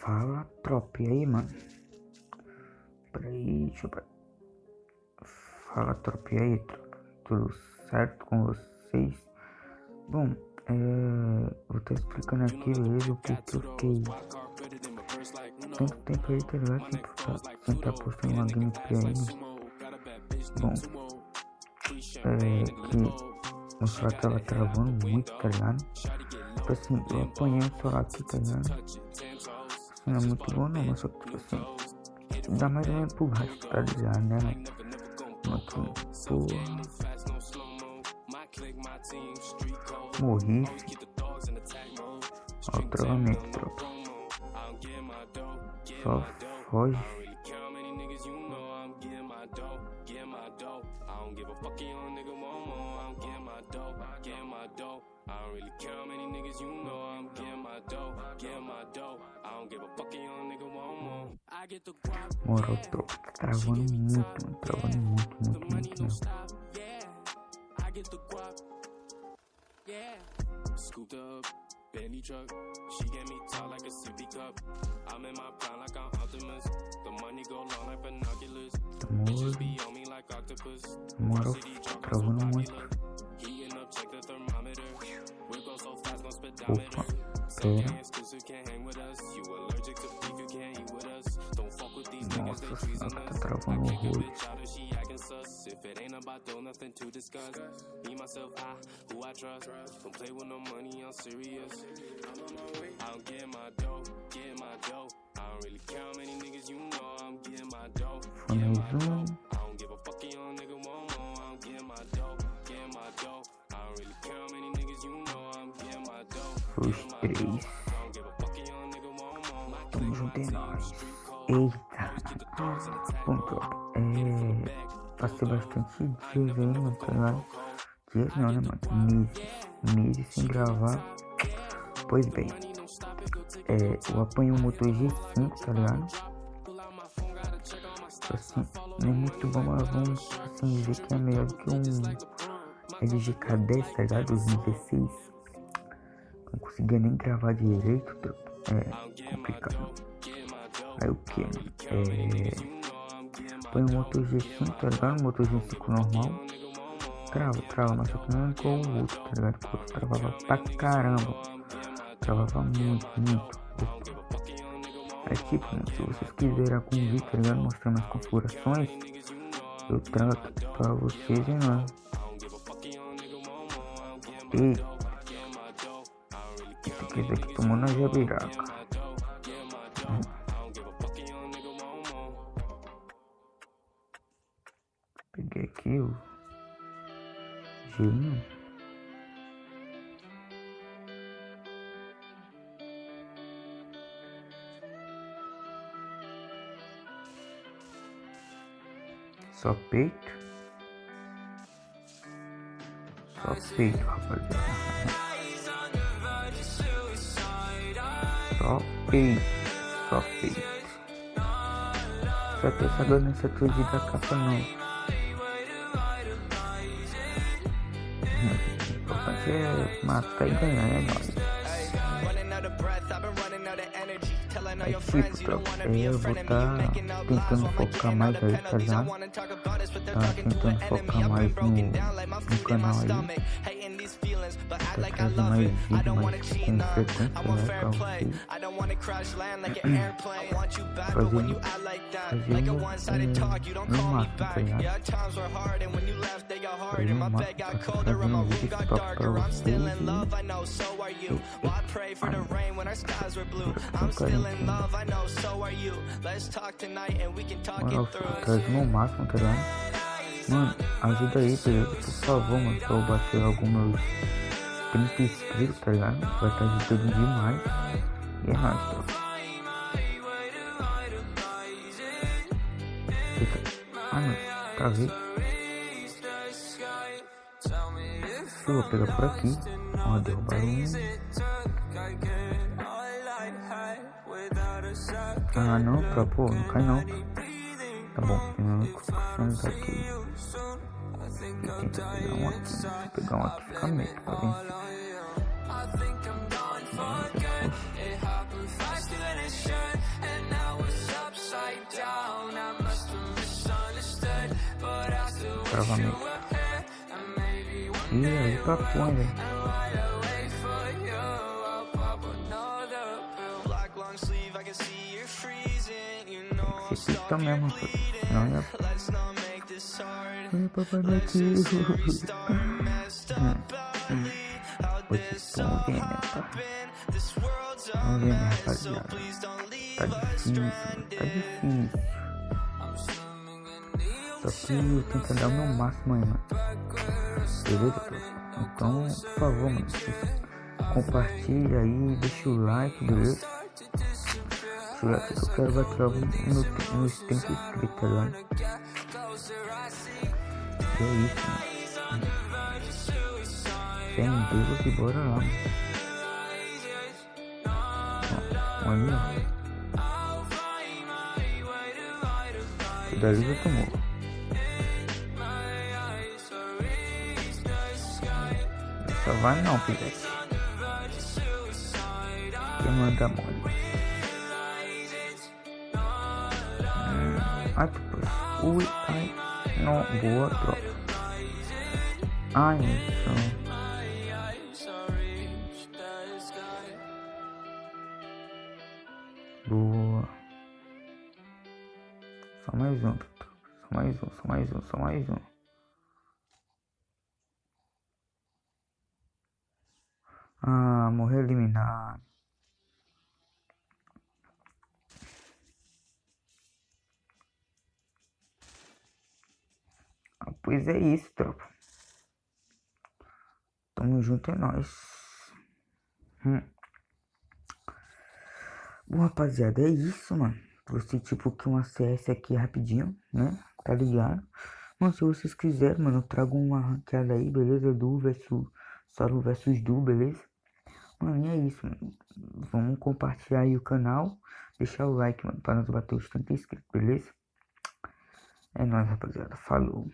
Fala, tropa, e aí, mano? Peraí, deixa eu... Fala, tropa, e aí, tropa? Tudo certo com vocês? Bom, vou estar explicando aqui, beleza? O que eu fiquei tanto tempo aí, tá ligado? Sem tá postando uma gameplay aí, mano. Bom, que o celular tava travando muito, tá ligado? Tipo assim, eu apanhei o celular aqui, tá ligado? Não é muito bom não, mas só que tipo assim, dá mais ou menos pro gasto, tá ligado, né, mano? Morri, ó o travamento, tropa. Só foge. Moro, tropa, tá travando muito, mano. Travando muito mesmo. Scooped up, Bentley truck. She get me tall like a sippy cup. I'm in my prime like I'm Optimus. The money go long like binoculars. Bitches be on me like octopus. Moro, travando muito. Heating up, check the thermometer. We go so fast, no Opa, speedometer. Can't exclusive, can't hang with us. You allergic to beef, you can't eat with us. Don't fuck with these niggas, they treason us. Tá travando horrores. She acting sus. If it ain't about dough, nothing to discuss. Me, myself, who I trust. Don't play with no money, I'm serious. I'm on my way. I don't get my dough, get my dough. I don't really care how many niggas you know. I'm getting my dough, get my dough. I don't give a fuck, you young nigga want more. I'm getting my dough, get my dough. I don't really care how many niggas you know. I'm getting my dough, Os três. I don't give a fuck, you young nigga want more. Tamo junto em nós. Eita. Bom, tropa, passei bastante dias aí, mano, tá ligado? Dias não, né, mano? Meses sem gravar. Pois bem, eu apanhei um motor G5, tá ligado? Assim, não é muito bom, mas vamos assim dizer que é melhor do que um LG K10, tá ligado? 2016. Não conseguia nem gravar direito, tropa. É complicado. Aí o que, mano? Põe o motor G5, tá ligado? O motor G5 normal. Trava, mas só que não é igual o outro, tá ligado? O outro travava pra caramba. Travava muito. É tipo, mano, se vocês quiserem algum vídeo, tá ligado? Mostrando as configurações, eu trago aqui pra vocês e não. E esse aqui tomou na jabiraca. Peguei aqui o G1. Só peito, rapaziada. Só peito. Só que essa dor nessa tour da capa não. O importante é matar e ganhar, é nóis. É tipo, tropa, eu vou tentando focar mais aí, tá ligado? Tentando focar mais no canal aí. Pra trazer mais vídeo, mais com frequência, né, pra vocês. No máximo, tá ligado? Fazer no máximo pra trazer um vídeo top pra vocês. Mano, trazendo o máximo, tá ligado? Mano, ajuda aí, beleza? Por favor, mano, pra eu bater alguns 30 inscritos, tá ligado? Vai estar ajudando demais. E é nóis, tropa. Mano, tá vendo? Eu vou pegar por aqui. Ó, derrubaram um. Ah, não, tropa, pô, não cai não. Tá bom, tem construções aqui. E tenta pegar um aqui. Se pegar um aqui, fica meio pra vencer. travamento. E aí pra fora, velho. Esse aqui também, mano. Não ia... Papai daqui. Vocês estão vendo, tá? Estão vendo, rapaziada? Tá difícil, mano. Tá difícil. Só que eu tento dar o meu máximo aí, mano. Beleza, pessoal? Então, por favor, mano, compartilha aí, deixa o like, beleza? Deixa o like que eu quero bater logo nos 30 inscritos, tá ligado? Que é isso, mano. Fé em Deus e bora lá, mano. Ó, ali, ó. O dali já tomou. Só vai não, pivete. Quem manda mole. Ai, depois. Ui, ai. Não, boa troca. Ai, então. Boa. Só mais um. Só mais um. Ah, morreu eliminado. Ah, pois é isso, tropa. Tamo junto, é nóis. Bom, rapaziada, é isso, mano. Você tipo que uma CS aqui rapidinho, né? Tá ligado? Mano, se vocês quiserem, mano, eu trago uma ranqueada aí, beleza? Du versus Solo versus Du, beleza? Mano, e é isso, mano. Vamos compartilhar aí o canal. Deixar o like, mano, pra nós bater os 30 inscritos, beleza? É nóis, rapaziada. Falou.